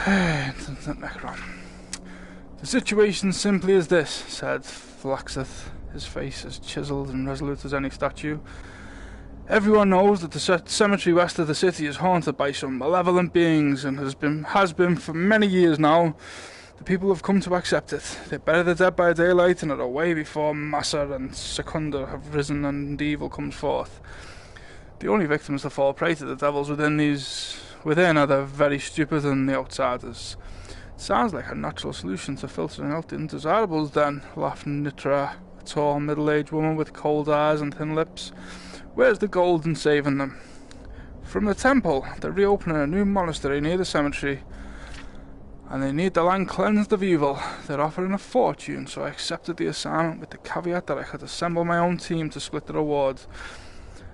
Necrom. The situation simply is this, said Flaxeth, his face as chiselled and resolute as any statue. Everyone knows that the cemetery west of the city is haunted by some malevolent beings and has been for many years now. The people have come to accept it. They bury the dead by daylight and are away before Massa and Secunda have risen and evil comes forth. The only victims that fall prey to the devils within are the very stupid and the outsiders. Sounds like a natural solution to filtering out the undesirables then, laughed Nitra, a tall middle-aged woman with cold eyes and thin lips. Where's the gold in saving them? From the temple. They're reopening a new monastery near the cemetery, and they need the land cleansed of evil. They're offering a fortune, so I accepted the assignment with the caveat that I could assemble my own team to split the reward.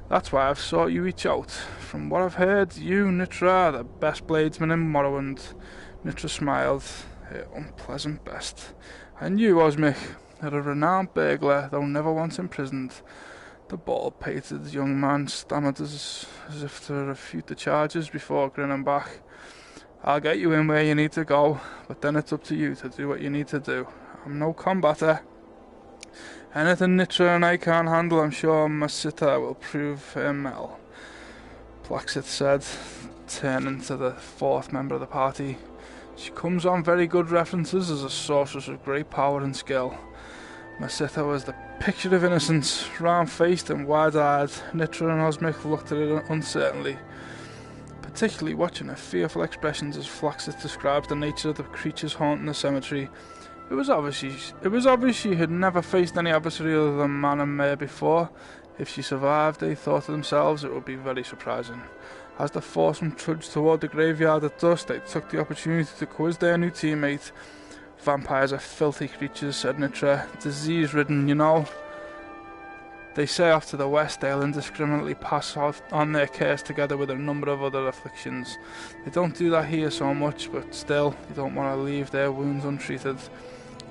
That's why I've sought you each out. From what I've heard, you, Nitra, are the best bladesman in Morrowind. Nitra smiled, her unpleasant best. And you, Osmic, are a renowned burglar, though never once imprisoned. The bald-pated young man stammered as if to refute the charges before grinning back. I'll get you in where you need to go, but then it's up to you to do what you need to do. I'm no combatter. Anything Nitra and I can't handle, I'm sure Masita will prove her mettle. Plaxith said, turning to the fourth member of the party. She comes on very good references as a sorceress of great power and skill. Masita was the picture of innocence, round-faced and wide-eyed. Nitra and Osmic looked at it uncertainly, particularly watching her fearful expressions as Flaxith describes the nature of the creatures haunting the cemetery. It was obvious she had never faced any adversary other than man and mare before. If she survived, they thought to themselves, it would be very surprising. As the foursome trudged toward the graveyard at dusk, they took the opportunity to quiz their new teammate. Vampires are filthy creatures, said Nitra. Disease-ridden, you know. They say off to the west they'll indiscriminately pass on their curse together with a number of other afflictions. They don't do that here so much, but still, you don't want to leave their wounds untreated.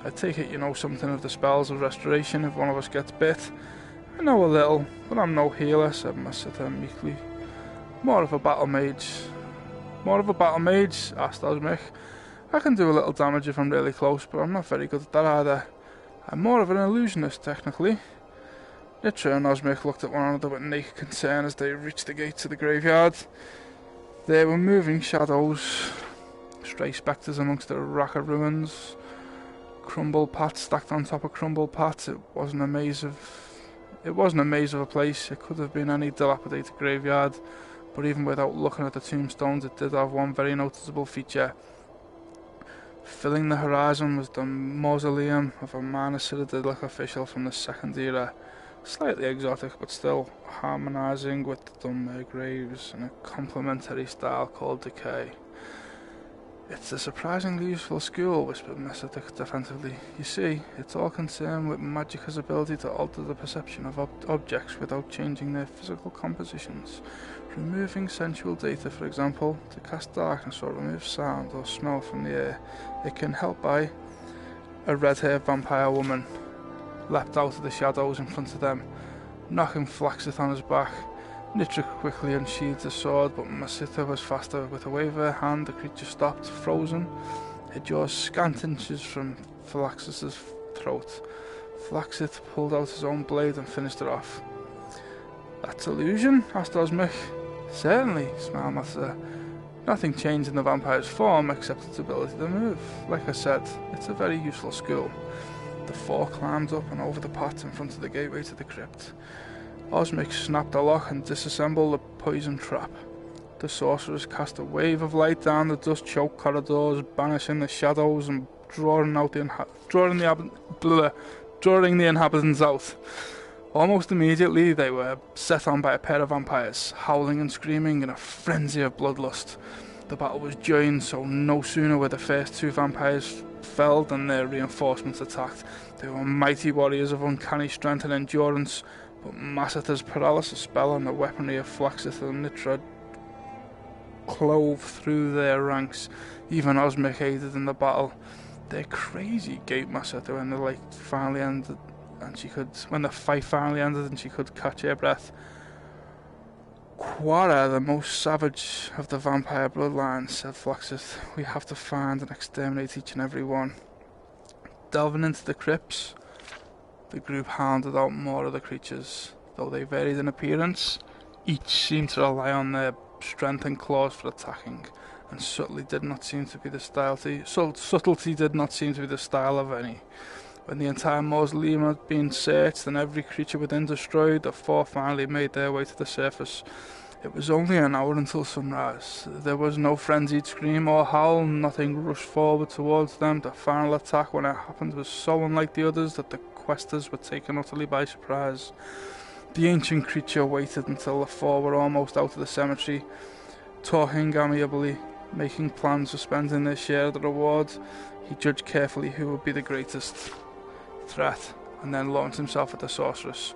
I take it you know something of the spells of restoration if one of us gets bit. I know a little, but I'm no healer, said Masita meekly. More of a battle mage, asked Osmic. I can do a little damage if I'm really close, but I'm not very good at that either. I'm more of an illusionist, technically. Nitra and Osmic looked at one another with naked concern as they reached the gates of the graveyard. There were moving shadows, stray spectres amongst the rack of ruins, crumble pats stacked on top of crumble pats. It wasn't a maze of a place. It could have been any dilapidated graveyard, but even without looking at the tombstones, it did have one very noticeable feature. Filling the horizon was the mausoleum of a minor citadelic official from the Second Era. Slightly exotic, but still harmonising with the Dunmer graves in a complementary style called Decay. It's a surprisingly useful school, whispered Mesodic defensively. You see, it's all concerned with Magicka's ability to alter the perception of objects without changing their physical compositions. Removing sensual data, for example, to cast darkness or remove sound or smell from the air. It can help by... A red-haired vampire woman leapt out of the shadows in front of them, knocking Flaxith on his back. Nitra quickly unsheathed his sword, but Masita was faster. With a wave of her hand, the creature stopped, frozen, her jaws scant inches from Flaxith's throat. Flaxith pulled out his own blade and finished it off. That's illusion? Asked Osmic. Certainly, smiled Masita. Nothing changed in the vampire's form except its ability to move. Like I said, it's a very useful skill. The four climbed up and over the path in front of the gateway to the crypt. Osmic snapped the lock and disassembled the poison trap. The sorcerers cast a wave of light down the dust-choked corridors, banishing the shadows and drawing the inhabitants out. Almost immediately, they were set on by a pair of vampires, howling and screaming in a frenzy of bloodlust. The battle was joined, so no sooner were the first two vampires felled than their reinforcements attacked. They were mighty warriors of uncanny strength and endurance, but Masita's paralysis spell and the weaponry of Flaxith and Nitra clove through their ranks. Even Osmic aided in the battle. They're crazy, gaped Masita when the fight finally ended and she could catch her breath. Quara, the most savage of the vampire bloodlines, said Flaxith. We have to find and exterminate each and every one. Delving into the crypts, the group hounded out more of the creatures. Though they varied in appearance, each seemed to rely on their strength and claws for attacking, and subtlety did not seem to be the style of any. When the entire mausoleum had been searched and every creature within destroyed, the four finally made their way to the surface. It was only an hour until sunrise. There was no frenzied scream or howl, nothing rushed forward towards them. The final attack, when it happened, was so unlike the others that the questers were taken utterly by surprise. The ancient creature waited until the four were almost out of the cemetery, talking amiably, making plans for spending their share of the reward. He judged carefully who would be the greatest threat, and then launched himself at the sorceress.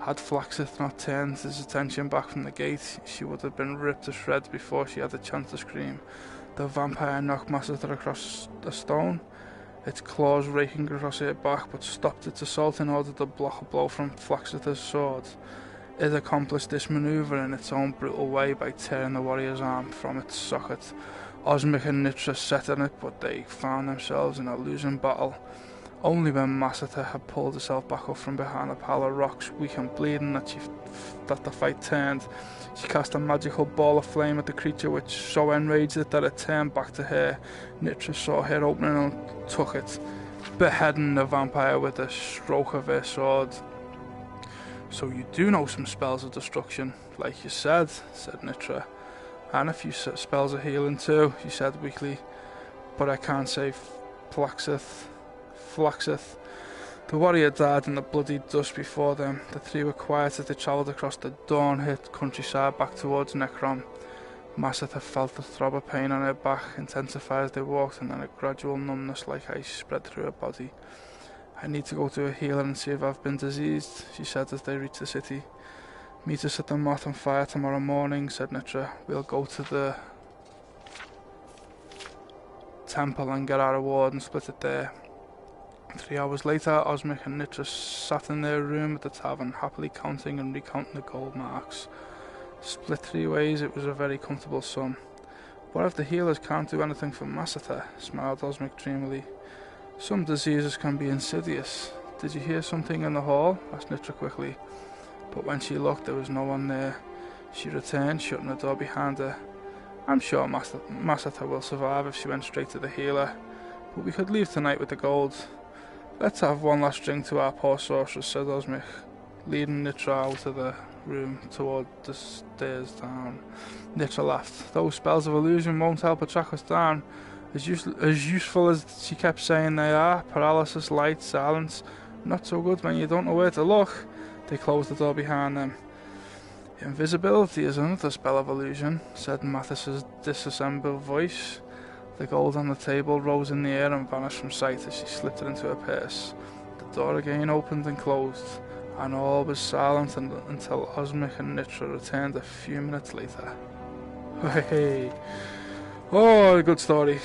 Had Flaxith not turned his attention back from the gate, she would have been ripped to shreds before she had the chance to scream. The vampire knocked Massacre across a stone, its claws raking across her back, but stopped its assault in order to block a blow from Flaxith's sword. It accomplished this manoeuvre in its own brutal way by tearing the warrior's arm from its socket. Osmic and Nitra set on it, but they found themselves in a losing battle. Only when Massacre had pulled herself back up from behind a pile of rocks, weak and bleeding, that the fight turned. She cast a magical ball of flame at the creature, which so enraged it that it turned back to her. Nitra saw her opening and took it, beheading the vampire with a stroke of her sword. So you do know some spells of destruction, like you said Nitra. And a few spells of healing too, she said weakly. But I can't say Flaxith. The warrior died in the bloody dust before them. The three were quiet as they travelled across the dawn-hit countryside back towards Necrom. Massacre felt the throb of pain on her back intensify as they walked, and then a gradual numbness like ice spread through her body. I need to go to a healer and see if I've been diseased, she said as they reached the city. Meet us at the Moth and Fire tomorrow morning, said Nitra. We'll go to the temple and get our reward and split it there. 3 hours later, Osmic and Nitra sat in their room at the tavern, happily counting and recounting the gold marks. Split 3 ways, it was a very comfortable sum. What if the healers can't do anything for Massacre? Smiled Osmic dreamily. Some diseases can be insidious. Did you hear something in the hall? Asked Nitra quickly. But when she looked, there was no one there. She returned, shutting the door behind her. I'm sure Massacre will survive if she went straight to the healer. But we could leave tonight with the gold. Let's have one last drink to our poor sorceress, said Osmic, leading Nitra out of the room toward the stairs down. Nitra laughed. Those spells of illusion won't help her track us down. As useful as she kept saying they are, paralysis, light, silence, not so good when you don't know where to look. They closed the door behind them. Invisibility is another spell of illusion, said Mathis's disassembled voice. The gold on the table rose in the air and vanished from sight as she slipped it into her purse. The door again opened and closed, and all was silent until Osmic and Nitra returned a few minutes later. Hey, oh, a good story.